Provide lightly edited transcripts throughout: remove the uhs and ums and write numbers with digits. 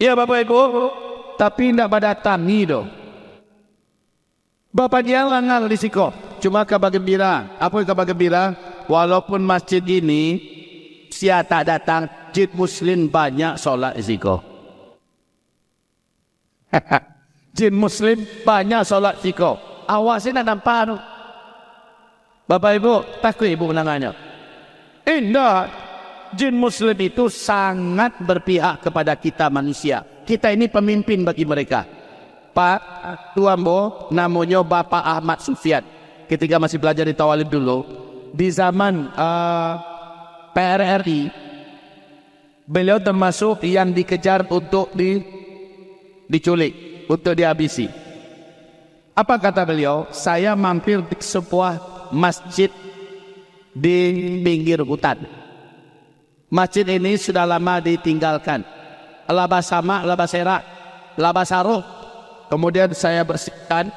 Ya Bapak Ibu, tapi tidak pada tangi dong. Bapak jangan risiko. Cuma kabar gembira. Apa kabar gembira? Walaupun masjid ini sia tak datang, jid muslim banyak solat risiko. Jin muslim banyak solat risiko. Awasin nak nampak tu. Bapak Ibu, takut ibu menangannya. Indah. Jin muslim itu sangat berpihak kepada kita manusia. Kita ini pemimpin bagi mereka. Pak Tuambo, namanya Bapak Ahmad Sufyan. Ketika masih belajar di Tawalib dulu, di zaman PRRI, beliau termasuk yang dikejar untuk diculik, untuk dihabisi. Apa kata beliau? Saya mampir di sebuah masjid di pinggir hutan. Masjid ini sudah lama ditinggalkan. Laba sama, laba serak, laba saruh. Kemudian saya bersihkan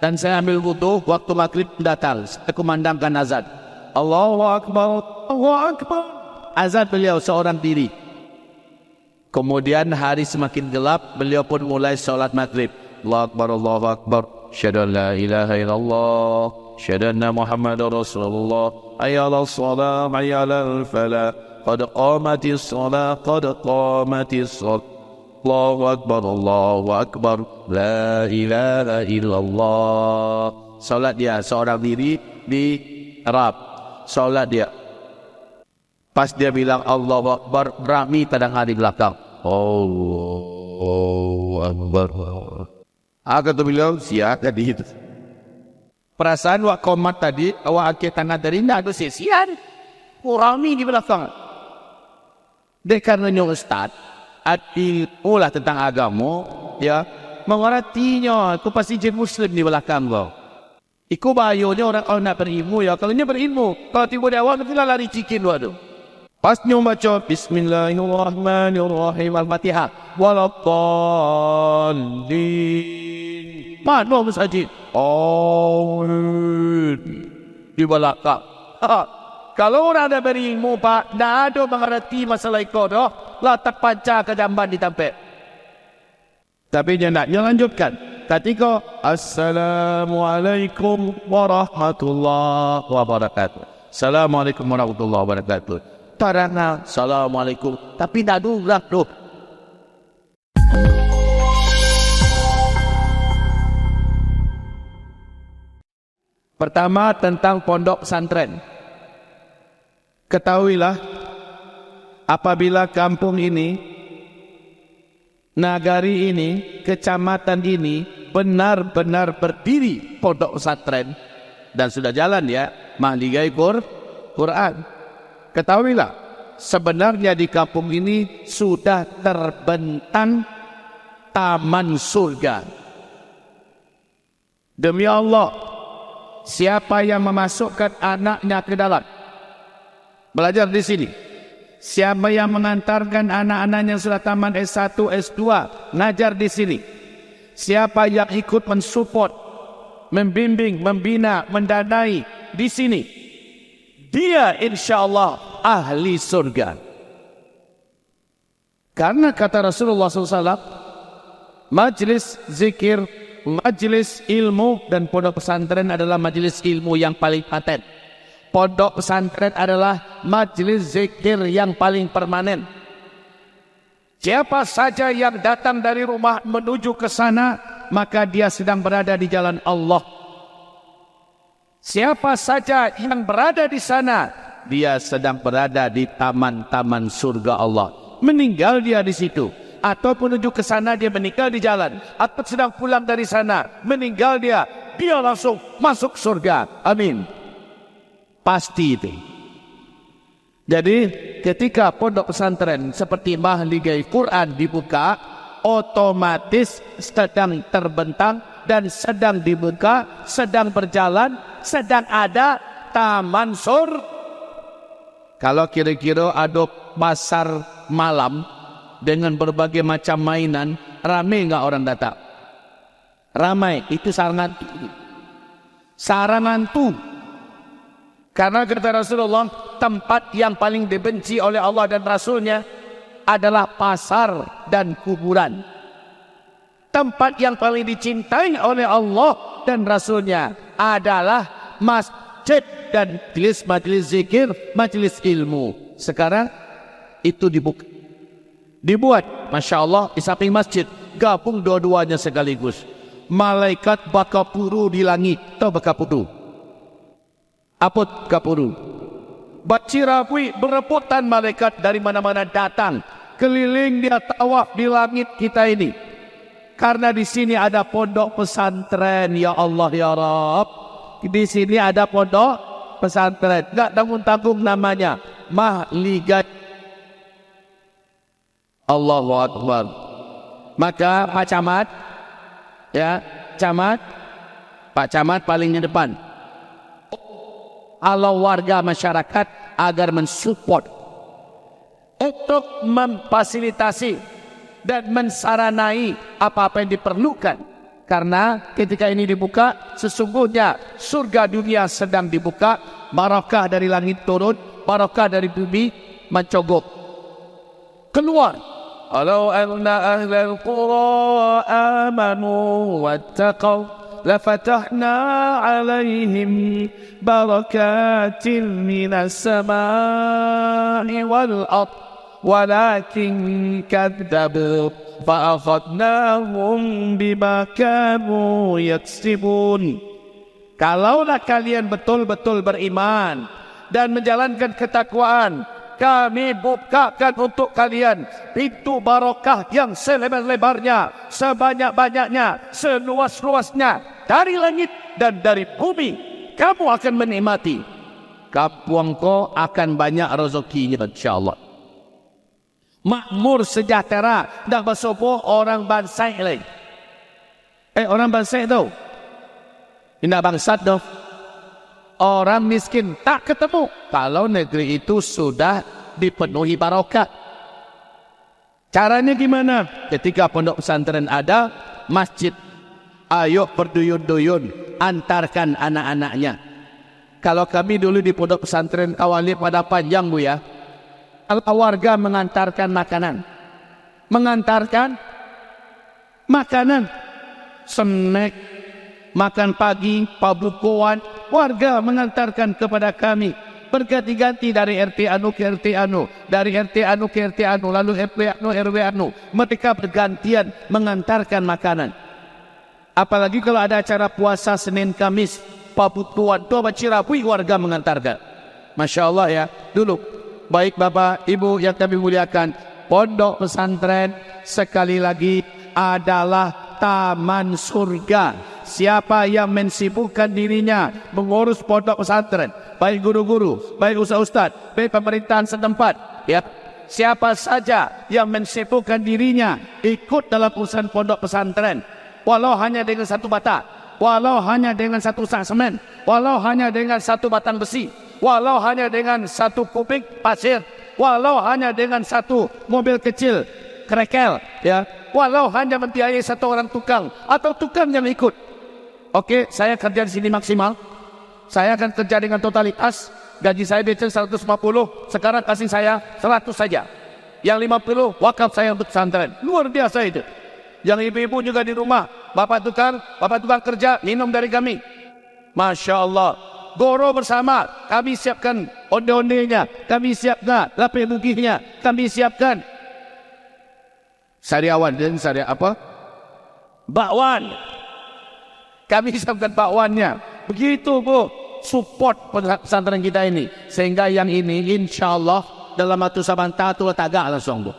dan saya ambil wudu. Waktu maghrib datang, saya kumandangkan azan. Allahu Akbar, Allahu Akbar. Azan beliau seorang diri. Kemudian hari semakin gelap, beliau pun mulai sholat maghrib. Allahu Akbar, Allahu Akbar. Syahadu an la ilaha illallah. Syahadu anna Muhammadar Rasulullah. Ayyalal salam, ayyalal falah. Qad qamatis salah, qad qamatis salah. Allahu Akbar, Allahu Akbar. La ilaha illallah. Salat dia seorang diri di Arab. Salat dia. Pas dia bilang Allahu Akbar, ramai terdengar di belakang. Allahu Akbar. Aku tu bilang siap tadi itu. Perasaan wak komat tadi, awak akhir tangan dari nak tu siap. Ramai di belakang. Dek karenanya Ustaz, artilah tentang agama, ya, mengertinya, aku pasti jadi Muslim di belakang kau. Iku bahayanya orang nak berilmu ya, kalau dia berilmu, kalau tiba di awal nanti lari cikin waduh. Pas nyoba baca Bismillahirrahmanirrahim Al-Fatihah, waladdallin. Mana masjid? Oh, di belakang. Kalau orang ada berilmu Pak, tidak ada mengerti masalah itu dah, letak panca ke jamban di tampek. Tapi dia nak lanjutkan. Ketika Assalamualaikum warahmatullahi wabarakatuh. Assalamualaikum warahmatullahi wabarakatuh. Tarana Assalamualaikum, tapi tidak durak tu. Pertama tentang pondok pesantren. Ketahuilah, apabila kampung ini, nagari ini, kecamatan ini benar-benar berdiri pondok pesantren dan sudah jalan ya, mahligai Quran. Ketahuilah, sebenarnya di kampung ini sudah terbentang taman surga. Demi Allah, siapa yang memasukkan anaknya ke dalam, belajar di sini. Siapa yang mengantarkan anak-anaknya yang sudah taman S1, S2, ngajar di sini. Siapa yang ikut mensupport, membimbing, membina, mendanai di sini, dia insyaAllah ahli surga. Karena kata Rasulullah SAW, majlis zikir, majlis ilmu dan pondok pesantren adalah majlis ilmu yang paling paten. Pondok pesantren adalah majlis zikir yang paling permanen. Siapa saja yang datang dari rumah menuju ke sana, maka dia sedang berada di jalan Allah. Siapa saja yang berada di sana, dia sedang berada di taman-taman surga Allah. Meninggal dia di situ, atau menuju ke sana dia meninggal di jalan, atau sedang pulang dari sana, meninggal dia langsung masuk surga. Amin. Pasti itu. Jadi ketika pondok pesantren seperti mahligai Quran dibuka, otomatis sedang terbentang dan sedang dibuka, sedang berjalan, sedang ada taman surga. Kalau kira-kira ada pasar malam dengan berbagai macam mainan, ramai enggak orang datang? Ramai. Itu sarangan tu. Karena kata Rasulullah, tempat yang paling dibenci oleh Allah dan Rasulnya adalah pasar dan kuburan. Tempat yang paling dicintai oleh Allah dan Rasulnya adalah masjid dan majelis zikir, majelis ilmu. Sekarang itu dibuat, Masya Allah, di samping masjid, gabung dua-duanya sekaligus. Malaikat bakapuru di langit, tahu bakapuru? Apot kapuru. Bacirapui berebutan malaikat dari mana-mana datang, keliling dia tawaf di langit kita ini. Karena di sini ada pondok pesantren, ya Allah ya Rabb. Di sini ada pondok pesantren, enggak tanggung-tanggung namanya, Mahligat. Allahu Akbar. Maka Pak Camat, ya, Pak Camat palingnya depan. Kalau warga masyarakat agar mensupport untuk memfasilitasi dan mensaranai apa-apa yang diperlukan. Karena ketika ini dibuka, sesungguhnya surga dunia sedang dibuka, barakah dari langit turun, barakah dari bumi mencogok keluar. Alau anna ahlal qura amanu wattaqaw lafatahna alaihim barakatin minas samai wal ard walakin kadzabu fa'akhadnahum bima kanu yaksibun. Kalaulah kalian betul-betul beriman dan menjalankan ketakwaan, kami bukakan untuk kalian pintu barakah yang selebar-lebarnya, sebanyak-banyaknya, seluas-luasnya, dari langit dan dari bumi. Kamu akan menikmati. Kampung kau akan banyak rezekinya, insyaAllah. Makmur sejahtera, dah bersopoh orang bansai lagi. Orang bansai tu, tidak bangsat tu. Orang miskin tak ketemu kalau negeri itu sudah dipenuhi barakah. Caranya gimana? Ketika pondok pesantren ada masjid, ayo berduyun-duyun antarkan anak-anaknya. Kalau kami dulu di pondok pesantren Kawali pada panjang, Bu ya, warga mengantarkan makanan, snack, makan pagi, pabukuan, warga mengantarkan kepada kami. Berganti-ganti dari RT anu ke RT anu, dari RT anu ke RT anu, lalu RW anu. Mereka bergantian mengantarkan makanan. Apalagi kalau ada acara puasa Senin Kamis, pabukuan, doa Cirapui, warga mengantarkan. Masya Allah ya, dulu. Baik Bapak, Ibu yang kami muliakan, pondok pesantren sekali lagi adalah taman surga. Siapa yang mensibukkan dirinya mengurus pondok pesantren, baik guru-guru, baik ustaz-ustaz, baik pemerintahan setempat, ya, siapa saja yang mensibukkan dirinya ikut dalam urusan pondok pesantren, walau hanya dengan satu bata, walau hanya dengan satu sak semen, walau hanya dengan satu batang besi, walau hanya dengan satu kubik pasir, walau hanya dengan satu mobil kecil krekel, ya, walau hanya membiayai satu orang tukang atau tukang yang ikut. Oke, saya kerja di sini maksimal, saya akan kerja dengan totalitas, gaji saya biasa 150, sekarang kasih saya 100 saja, yang 50 wakaf saya untuk pesantren. Luar biasa itu. Yang ibu-ibu juga di rumah, bapak tukang kerja, minum dari kami. Masya Allah. Goro bersama, kami siapkan onde-ondenya, kami siapkan lapis bugihnya, kami siapkan sariawan dan bakwan, kami siapkan bakwannya. Begitu Bu, support pesantren kita ini, sehingga yang ini insya Allah dalam waktu saban tatu tagak langsung Bu,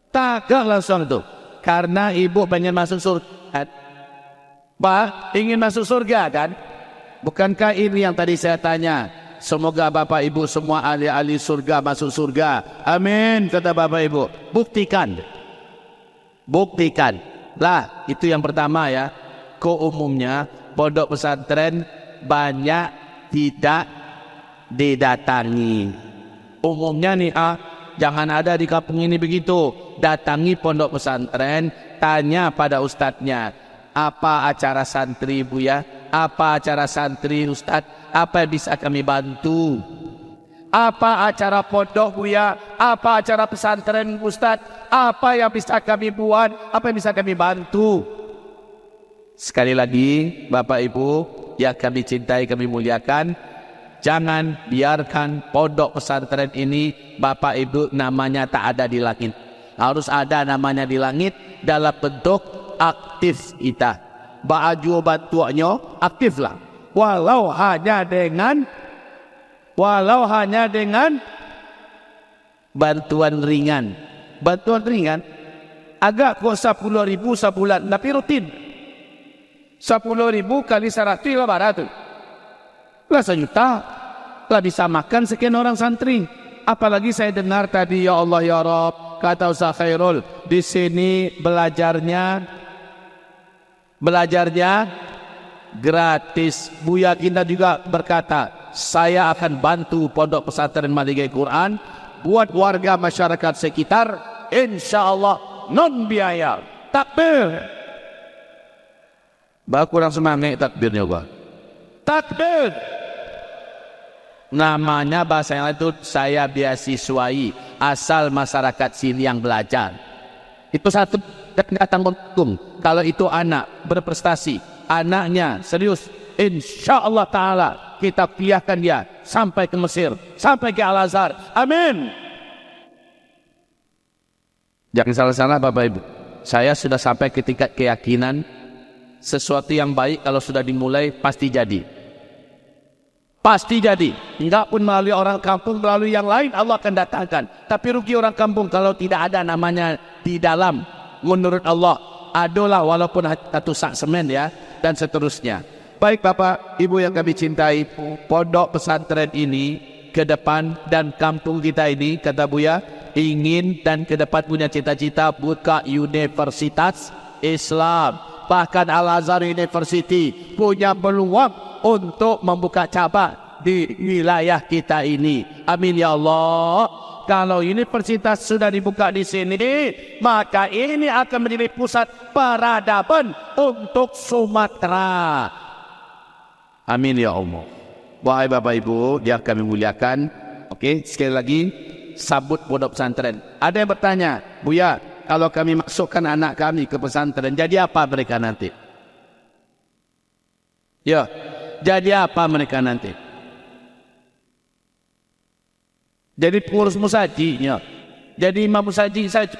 tagak langsung itu, karena ibu pengen masuk surga, Pak, ingin masuk surga kan? Bukankah ini yang tadi saya tanya? Semoga Bapak Ibu semua ahli-ahli surga masuk surga. Amin, kata Bapak Ibu. Buktikan. Lah, itu yang pertama ya. Umumnya pondok pesantren banyak tidak didatangi. Umumnya nih, jangan ada di kampung ini begitu. Datangi pondok pesantren, tanya pada ustadznya, apa acara santri Bu ya? Apa acara santri Ustadz? Apa yang bisa kami bantu? Apa acara pondok Bu ya? apa acara pesantren Ustaz, apa yang bisa kami buat, apa yang bisa kami bantu. Sekali lagi Bapak Ibu yang kami cintai, kami muliakan, jangan biarkan pondok pesantren ini Bapak Ibu namanya tak ada di langit. Harus ada namanya di langit dalam bentuk aktif kita. Baju bantuannya aktiflah. Walau hanya dengan bantuan ringan. Bantuan ringan agak kok 10.000 sebulan, tapi rutin. 10.000 kali 100 500. Lah 1 juta. Lah bisa makan sekian orang santri. Apalagi saya dengar tadi, ya Allah ya Rabb, kata Ustaz Khairul, di sini belajarnya gratis. Buya kita juga berkata, saya akan bantu pondok pesantren Maligai Quran buat warga masyarakat sekitar, insya Allah non biaya. Takbir. Bah kurang semangat takbirnya gua. Takbir. Namanya bahasa yang lain itu saya beasiswai, asal masyarakat sini yang belajar. Itu satu datang untung. Kalau itu anak berprestasi, anaknya serius, insya Allah Ta'ala kita kuliahkan dia sampai ke Mesir, sampai ke Al-Azhar. Amin. Jangan salah-salah Bapak Ibu, saya sudah sampai ke tingkat keyakinan sesuatu yang baik kalau sudah dimulai pasti jadi. Pasti jadi. Enggak pun melalui orang kampung, melalui yang lain Allah akan datangkan. Tapi rugi orang kampung kalau tidak ada namanya di dalam. Menurut Allah adalah walaupun satu sak semen ya, dan seterusnya. Baik Bapak Ibu yang kami cintai, pondok pesantren ini ke depan dan kampung kita ini, kata Buya, ingin dan ke depan punya cita-cita buka universitas Islam. Bahkan Al-Azhar University punya peluang untuk membuka cabang di wilayah kita ini. Amin ya Allah. Kalau universitas sudah dibuka di sini, maka ini akan menjadi pusat peradaban untuk Sumatera. Amin ya Allah. Wahai Bapak Ibu yang kami muliakan, oke, sekali lagi sambut pondok pesantren. Ada yang bertanya, Buya, kalau kami masukkan anak kami ke pesantren, jadi apa mereka nanti? Ya, jadi apa mereka nanti? Jadi pengurus musajinya, jadi imam musaji saja,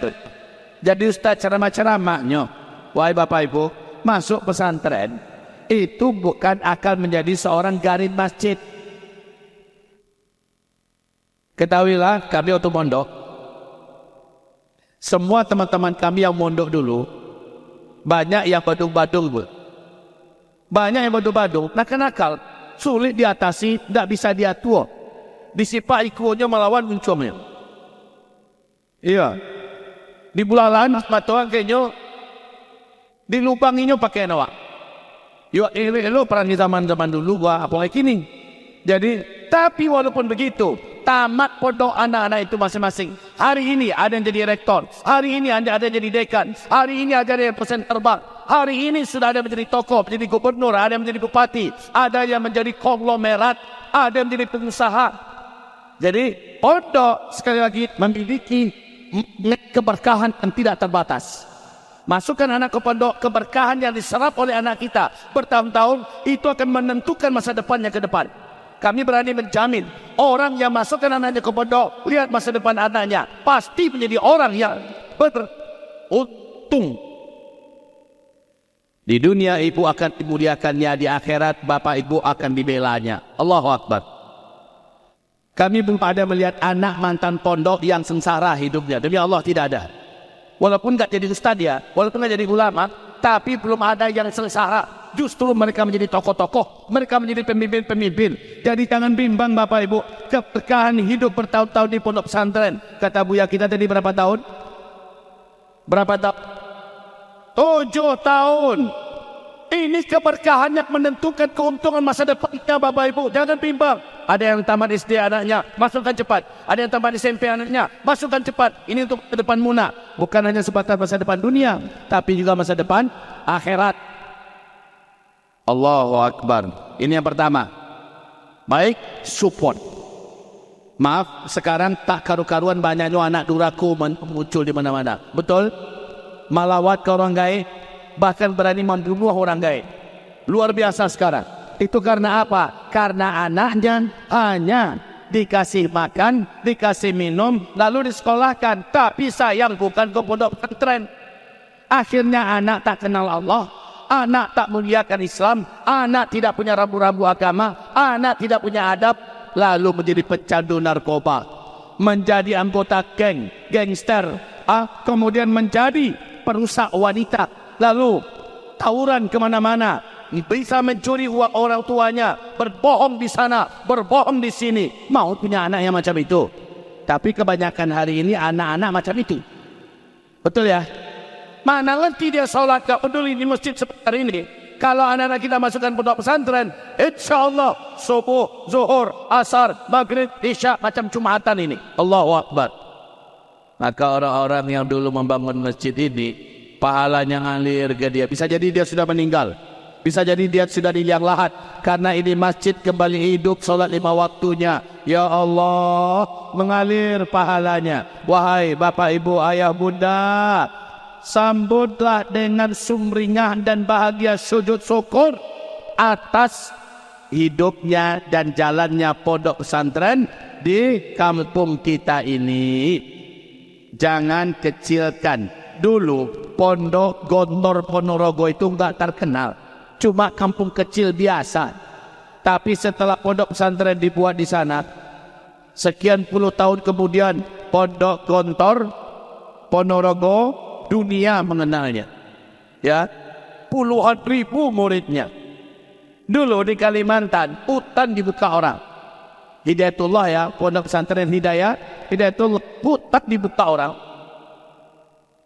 jadi ustaz ceramah-ceramahnya. Wahai Bapak Ibu, masuk pesantren itu bukan akan menjadi seorang garin masjid. Ketahuilah kami waktu mondok, semua teman-teman kami yang mondok dulu, banyak yang badung-badung, banyak yang badung-badung, nakal-nakal, sulit diatasi, tidak bisa diatur. Disipak ikunya melawan uncomnya. Iya. Di bulalan matoan kayaknya dilubanginya pakai nawak. Yo elo perangi zaman-zaman dulu gua apalagi kini. Jadi tapi walaupun begitu, tamat pondok anak-anak itu masing-masing. Hari ini ada yang jadi rektor, hari ini ada yang jadi dekan, hari ini ada yang pesen terbang, hari ini sudah ada yang menjadi tokoh, menjadi gubernur, ada yang menjadi bupati, ada yang menjadi konglomerat, ada yang menjadi pengusaha. Jadi pondok sekali lagi memiliki keberkahan yang tidak terbatas. Masukkan anak ke pondok, keberkahan yang diserap oleh anak kita bertahun-tahun itu akan menentukan masa depannya ke depan. Kami berani menjamin orang yang masukkan anaknya ke pondok, lihat masa depan anaknya, pasti menjadi orang yang beruntung. Di dunia ibu akan dimuliakannya, di akhirat bapak ibu akan dibelanya. Allahu Akbar. Kami belum ada melihat anak mantan pondok yang sengsara hidupnya. Demi Allah tidak ada. Walaupun nggak jadi ustaz ya, walaupun nggak jadi ulama, tapi belum ada yang sengsara. Justru mereka menjadi tokoh-tokoh, mereka menjadi pemimpin-pemimpin. Jadi jangan bimbang Bapak Ibu, keberkahan hidup bertahun-tahun di pondok pesantren. Kata Buya kita tadi berapa tahun? Berapa tahun? 7 tahun. Ini keberkahan yang menentukan keuntungan masa depannya Bapak Ibu. Jangan bimbang. Ada yang tamat SD anaknya, masukkan cepat. Ada yang tamat SMP anaknya, masukkan cepat. Ini untuk masa depan Muna. Bukan hanya sebatas masa depan dunia, tapi juga masa depan akhirat. Allahu Akbar. Ini yang pertama. Baik, support. Maaf, sekarang tak karu-karuan banyaknya anak duraku muncul di mana-mana. Betul? Malawat ke orang gaib, bahkan berani membunuh orang gaib. Luar biasa sekarang. Itu karena apa? Karena anaknya hanya dikasih makan, dikasih minum, lalu disekolahkan. Tapi sayang bukan ke pondok pesantren. Akhirnya anak tak kenal Allah, anak tak muliakan Islam, anak tidak punya rambu-rambu agama, anak tidak punya adab, lalu menjadi pecandu narkoba, menjadi anggota geng, gangster, kemudian menjadi perusak wanita, lalu tawuran kemana-mana, bisa mencuri uang orang tuanya, berbohong di sana, berbohong di sini, mau punya anak yang macam itu. Tapi kebanyakan hari ini anak-anak macam itu. Betul ya? Mana ngerti dia sholat, gak peduli di masjid seperti ini. Kalau anak-anak kita masukkan pondok pesantren, insya Allah subuh, zuhur, asar, maghrib, isya macam Jumatan ini. Allahu Akbar. Maka orang-orang yang dulu membangun masjid ini, pahalanya ngalir ke dia. Bisa jadi dia sudah meninggal, bisa jadi dia sudah di liang lahat, karena ini masjid kembali hidup, sholat 5 waktunya. Ya Allah, mengalir pahalanya. Wahai bapak ibu ayah bunda, sambutlah dengan sumringah dan bahagia sujud syukur atas hidupnya dan jalannya pondok pesantren di kampung kita ini. Jangan kecilkan. Dulu pondok Gontor Ponorogo itu enggak terkenal, cuma kampung kecil biasa. Tapi setelah pondok pesantren dibuat di sana, sekian puluh tahun kemudian pondok Gontor Ponorogo dunia mengenalnya, ya, puluhan ribu muridnya. Dulu di Kalimantan hutan dibuka orang, Hidayatullah ya, pondok pesantren Hidayatullah, hutan dibuka orang.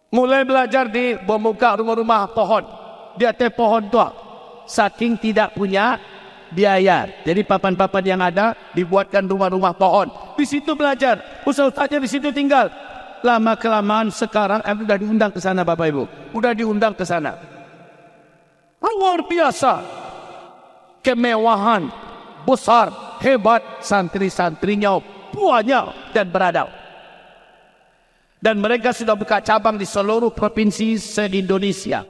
Mulai belajar di membuka rumah-rumah pohon, di atas pohon tua, saking tidak punya biaya. Jadi papan-papan yang ada dibuatkan rumah-rumah pohon, di situ belajar, ustaz-ustaznya di situ tinggal. Lama kelamaan sekarang sudah diundang ke sana Bapak Ibu, sudah diundang ke sana. Luar biasa, kemewahan, besar, hebat, santri-santrinya banyak dan beradab. Dan mereka sudah buka cabang di seluruh provinsi se-Indonesia.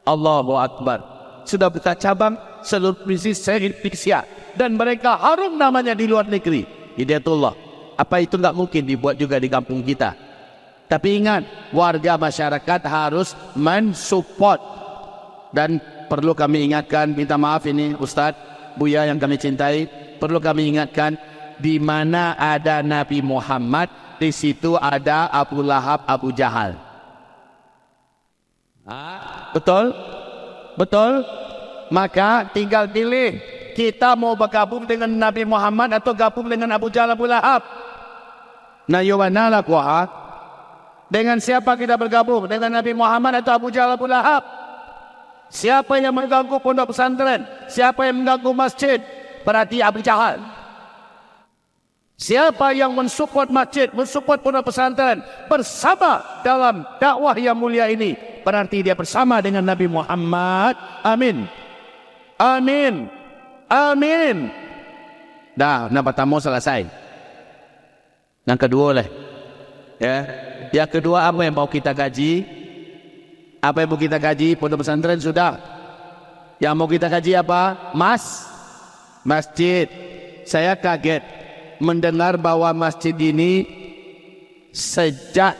Allahu Akbar. Sudah buka cabang seluruh provinsi se-Indonesia. Dan mereka harum namanya di luar negeri. Hidayatullah. Apa itu enggak mungkin dibuat juga di kampung kita? Tapi ingat, warga masyarakat harus mensupport. Dan perlu kami ingatkan, minta maaf ini Ustadz, Buya yang kami cintai, perlu kami ingatkan, di mana ada Nabi Muhammad, di situ ada Abu Lahab, Abu Jahal. Betul? Betul? Maka tinggal pilih, kita mau bergabung dengan Nabi Muhammad atau gabung dengan Abu Jahal, Abu Lahab. Nah, yowanala kuah. Dengan siapa kita bergabung? Dengan Nabi Muhammad atau Abu Jahal, Abu Lahab? Siapa yang mengganggu pondok pesantren? Siapa yang mengganggu masjid? Berarti Abu Jahal. Siapa yang mensupport masjid, mensupport pondok pesantren bersama dalam dakwah yang mulia ini? Berarti dia bersama dengan Nabi Muhammad. Amin. Amin. Amin. Dah, nampak tamu selesai. Yang kedua lah. Ya. Yang kedua, apa yang mau kita gaji? Apa yang mau kita gaji? Pondok pesantren sudah. Yang mau kita gaji apa? Masjid. Saya kaget mendengar bahwa masjid ini sejak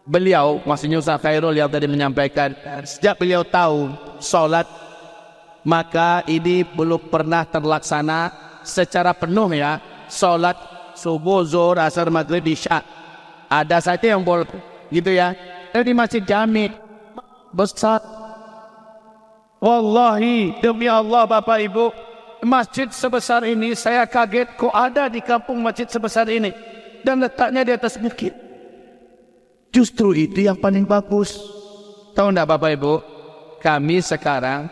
beliau, maksudnya Ustaz Khairul yang tadi menyampaikan, sejak beliau tahu sholat, maka ini belum pernah terlaksana secara penuh ya. Sholat subuh, zuhur, asar, maghrib, isya. Ada saja yang boleh gitu ya. Di masjid jami besar. Wallahi demi Allah Bapak Ibu, masjid sebesar ini saya kaget kok ada di kampung masjid sebesar ini dan letaknya di atas bukit. Justru itu yang paling bagus. Tahu enggak Bapak Ibu, kami sekarang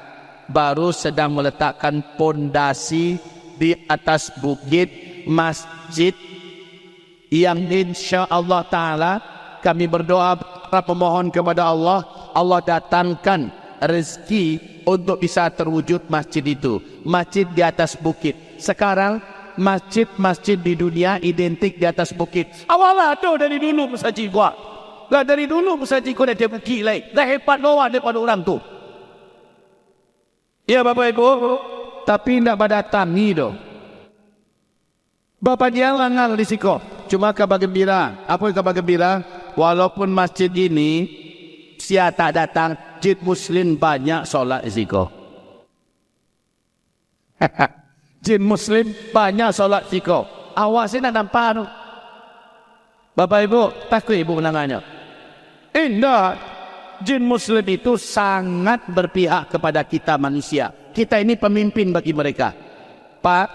baru sedang meletakkan pondasi di atas bukit masjid yang insya Allah Ta'ala kami berdoa memohon kepada Allah, Allah datangkan rezeki untuk bisa terwujud masjid itu. Masjid di atas bukit. Sekarang masjid-masjid di dunia identik di atas bukit. Awalah tu dari dulu masjid gua. Lah dari dulu masjid gua ada bukit lain. Dah hebat lawan daripada orang tu. Ya Bapak Ibu, tapi tidak pada tani tu. Bapak dia langal risiko. Cuma kabar gembira. Apa kabar gembira? Walaupun masjid ini sia tak datang, jin muslim banyak solat risiko. Jin muslim banyak solat risiko. Awak sini nak nampak tu. Bapak Ibu, takut ibu menangannya. Indah. Jin muslim itu sangat berpihak kepada kita manusia. Kita ini pemimpin bagi mereka. Pak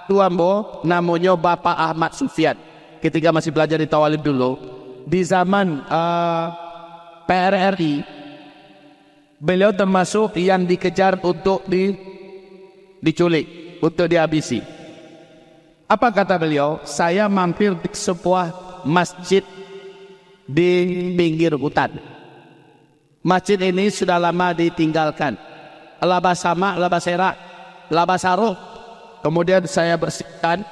Tuambo namanya Bapak Ahmad Sufyan. Ketika masih belajar di Tawalib dulu, di zaman PRRI, beliau termasuk yang dikejar untuk diculik, untuk dihabisi. Apa kata beliau? Saya mampir di sebuah masjid di pinggir hutan. Masjid ini sudah lama ditinggalkan. Labasama, labaserak, labasaruh. Kemudian saya bersihkan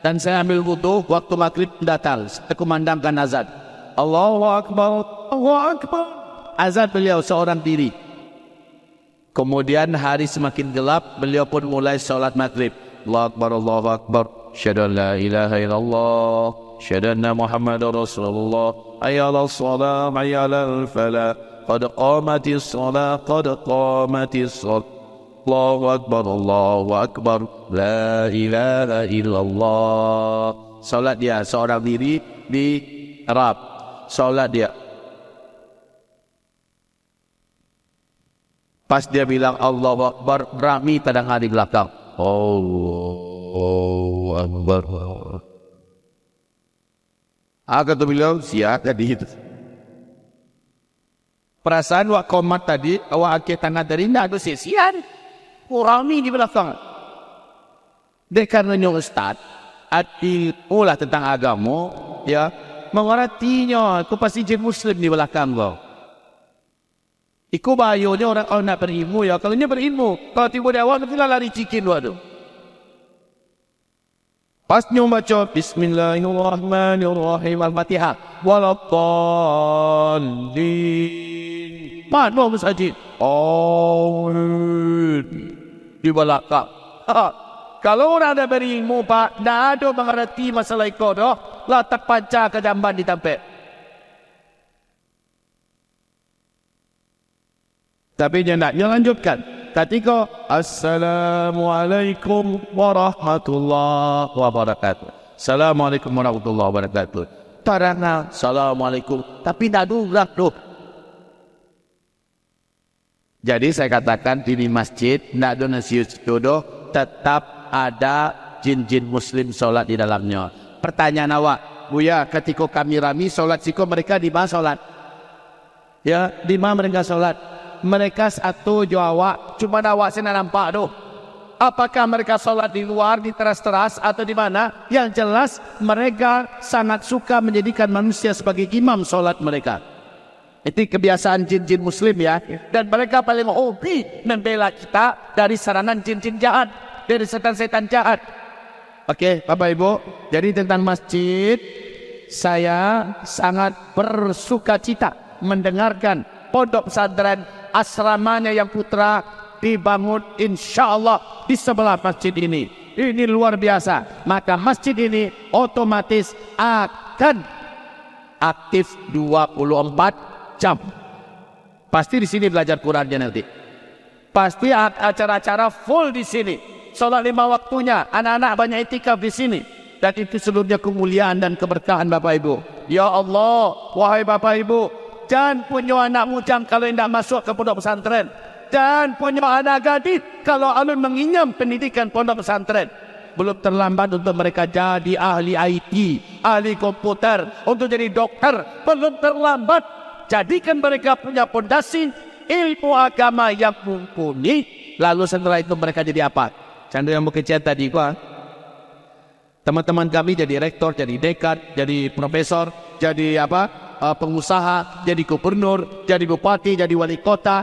dan saya ambil wudu. Waktu maghrib datang, saya kumandangkan azan. Allahu Akbar, Allahu Akbar. Azan beliau seorang diri. Kemudian hari semakin gelap, beliau pun mulai sholat maghrib. Allahu Akbar, Allahu Akbar. Syahadu an la ilaha illallah. Syahadu anna Muhammadar Rasulullah. Ayyalal salam, ayyalal falah. Qad qamatis salah, qad qamatis salah. Allahu Akbar, Allahu Akbar, la ilaha illallah. Salat dia seorang diri di Arab. Salat dia. Pas dia bilang Allahu Akbar, rami terdengar di belakang. Allahu Akbar. Aku tu bilang siap tadi itu. Perasaan wak komat tadi, awak akhir tanah dari nak tu sia-sia. Rami di belakang. Dia karenanya Ustaz, arti ulah tentang agama, ya, mengertinya, aku pasti jin muslim di belakang kau. Iku bahayanya orang kalau nak berilmu, ya, kalau dia berilmu, kalau tiba di awal, nanti lah lari cikin waktu. Pas baca Bismillahirrahmanirrahim Al-Fatihah. Waladdallin. Mana masjid? Oh, di belakang. Kalau orang ada berilmu, Pak, tidak ada mengerti masalah itu, lah terpancar ke jamban di tampek. Tapi dia nak lanjutkan. Ketika Assalamualaikum warahmatullahi wabarakatuh. Assalamualaikum warahmatullahi wabarakatuh. Tarana Assalamualaikum. Tapi tidak durak tu. Jadi saya katakan di masjid tidak ada nasi jodoh, tetap ada jin-jin muslim solat di dalamnya. Pertanyaan awak, Buya, ketika kami rami solat siko mereka di mana solat? Ya, di mana mereka solat? Mereka satu jawab, cuma awak saya nampak tu. Apakah mereka solat di luar, di teras-teras atau di mana? Yang jelas mereka sangat suka menjadikan manusia sebagai imam solat mereka. Itu kebiasaan jin-jin muslim ya. Dan mereka paling hobi membela kita dari serangan jin-jin jahat, dari setan-setan jahat. Oke, Bapak Ibu. Jadi tentang masjid, saya sangat bersuka cita mendengarkan pondok pesantren asramanya yang putra dibangun insya-Allah di sebelah masjid ini. Ini luar biasa. Maka masjid ini otomatis akan aktif 24 jam. Pasti di sini belajar Qurannya nanti. Pasti acara-acara full di sini. Salat 5 waktunya, anak-anak banyak itikaf di sini. Dan itu seluruhnya kemuliaan dan keberkahan Bapak Ibu. Ya Allah, wahai Bapak Ibu, jangan punya anak mujang kalau tidak masuk ke pondok pesantren. Dan punya anak gadis kalau alun menginyam pendidikan pondok pesantren. Belum terlambat untuk mereka jadi ahli IT, ahli komputer, untuk jadi dokter. Belum terlambat. Jadikan mereka punya fondasi ilmu agama yang mumpuni. Lalu setelah itu mereka jadi apa? Canda yang bekerja tadi gua. Teman-teman kami jadi rektor, jadi dekan, jadi profesor, jadi apa? Pengusaha, jadi gubernur, jadi bupati, jadi wali kota.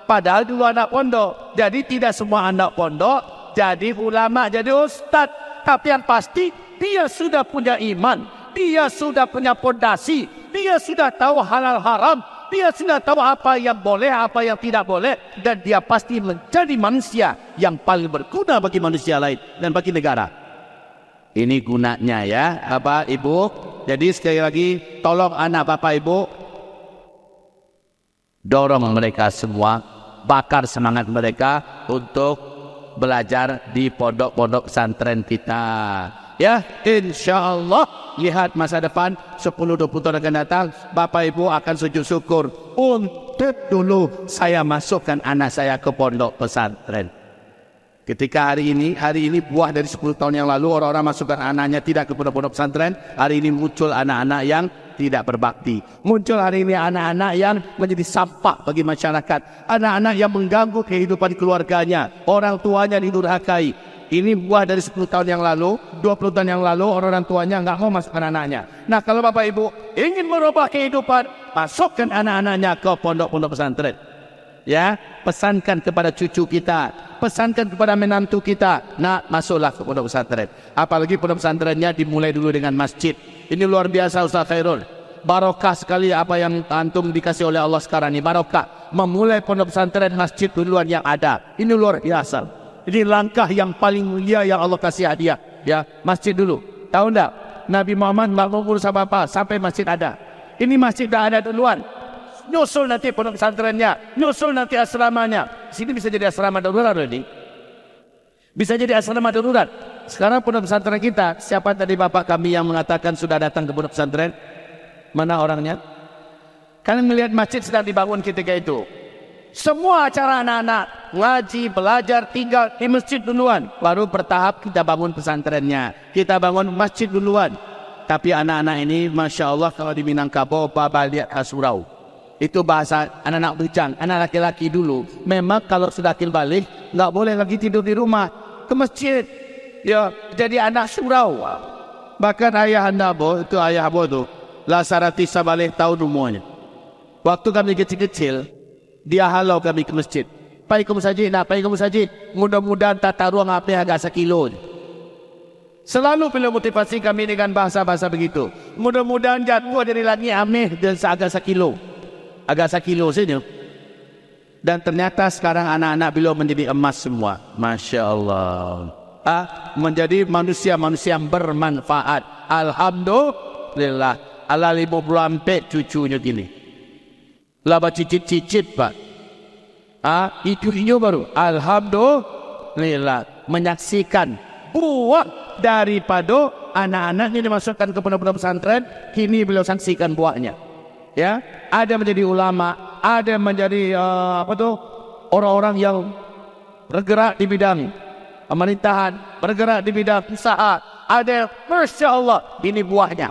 Padahal dulu anak pondok. Jadi tidak semua anak pondok jadi ulama, jadi ustaz. Tapi yang pasti dia sudah punya iman, dia sudah punya fondasi, dia sudah tahu halal haram, dia sudah tahu apa yang boleh, apa yang tidak boleh, dan dia pasti menjadi manusia yang paling berguna bagi manusia lain dan bagi negara. Ini gunanya ya, Bapak Ibu. Jadi sekali lagi, tolong anak Bapak Ibu, dorong mereka semua, bakar semangat mereka untuk belajar di pondok-pondok pesantren kita. Ya, insya Allah lihat masa depan 10-20 tahun akan datang, Bapak Ibu akan sujud syukur untuk dulu saya masukkan anak saya ke pondok pesantren. Ketika hari ini buah dari 10 tahun yang lalu orang-orang masukkan anaknya tidak ke pondok-pondok pesantren, hari ini muncul anak-anak yang tidak berbakti. Muncul hari ini anak-anak yang menjadi sampah bagi masyarakat, anak-anak yang mengganggu kehidupan keluarganya, orang tuanya didurhakai. Ini buah dari 10 tahun yang lalu, 20 tahun yang lalu orang tuanya nggak mau masukkan anaknya. Nah, kalau Bapak Ibu ingin merubah kehidupan, masukkan anak-anaknya ke pondok-pondok pesantren. Ya, pesankan kepada cucu kita, pesankan kepada menantu kita, nak masuklah ke pondok pesantren. Apalagi pondok pesantrennya dimulai dulu dengan masjid. Ini luar biasa Ustaz Khairul. Barokah sekali apa yang antum dikasih oleh Allah sekarang ini, barokah. Memulai pondok pesantren masjid duluan yang ada. Ini luar biasa. Ini langkah yang paling mulia yang Allah kasih hadiah. Ya, masjid dulu. Tahu enggak? Nabi Muhammad nggak mau urus apa-apa sampai masjid ada. Ini masjid dah ada duluan. Nyusul nanti pondok pesantrennya, nyusul nanti asramanya. Sini bisa jadi asrama darurat ini. Bisa jadi asrama darurat. Sekarang pondok pesantren kita, siapa tadi bapak kami yang mengatakan sudah datang ke pondok pesantren? Mana orangnya? Kalian melihat masjid sedang dibangun ketika itu. Semua acara anak-anak ngaji, belajar, tinggal di masjid duluan. Baru bertahap kita bangun pesantrennya, kita bangun masjid duluan. Tapi anak-anak ini, masya Allah, kalau di Minangkabau, Bapak lihat Hasurau. Itu bahasa anak-anak bujang, anak laki-laki dulu. Memang kalau sudah akil balik, nggak boleh lagi tidur di rumah, ke masjid. Ya, jadi anak surau. Bahkan ayah anda itu ayah tuh, Lasarati Sabaleh tahu semuanya. Waktu kami kecil-kecil, dia halau kami ke masjid. Pai kamu saja, nak pai kamu saja. Mudah-mudahan tata ruang apa agak sekilo. Selalu beliau motivasi kami dengan bahasa-bahasa begitu. Mudah-mudahan jatuh dari langit ameh dan seagak sekilo. Agak sekilo saja. Dan ternyata sekarang anak-anak beliau menjadi emas semua. Masya Allah. Menjadi manusia-manusia yang bermanfaat. Alhamdulillah. Ala 50 cucunya gini. Laba cicit-cicit pak. Itu baru. Alhamdulillah. Menyaksikan buah daripada anak-anaknya dimasukkan ke pondok pesantren. Kini beliau saksikan buahnya. Ya, ada menjadi ulama, ada menjadi orang-orang yang bergerak di bidang pemerintahan, bergerak di bidang usaha. Ada, masya Allah, ini buahnya.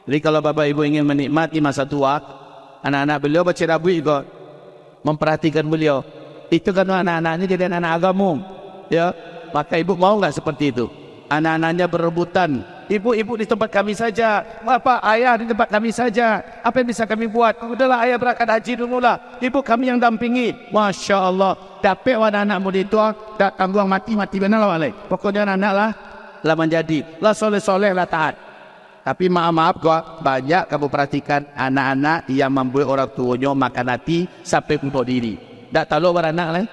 Jadi kalau Bapak Ibu ingin menikmati masa tua, anak-anak beliau baca rabu juga memperhatikan beliau. Itu kan anak-anaknya jadi anak-anak agama, ya. Maka ibu mau nggak seperti itu? Anak-anaknya berebutan. Ibu di tempat kami saja, bapak ayah di tempat kami saja. Apa yang bisa kami buat? Udahlah ayah berangkat haji dulu lah. Ibu kami yang dampingi. Masya Allah. Dapat anak-anak muda itu tak tanggung mati benar lah wale. Pokoknya anak lah menjadi lah soleh lah taat. Tapi maaf kok banyak kamu perhatikan anak-anak yang membuat orang tuanya makan hati sampai bunuh diri. Tak tahu beranak lah.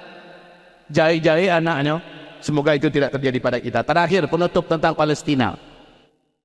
Jahit anaknya. Semoga itu tidak terjadi pada kita. Terakhir penutup tentang Palestina.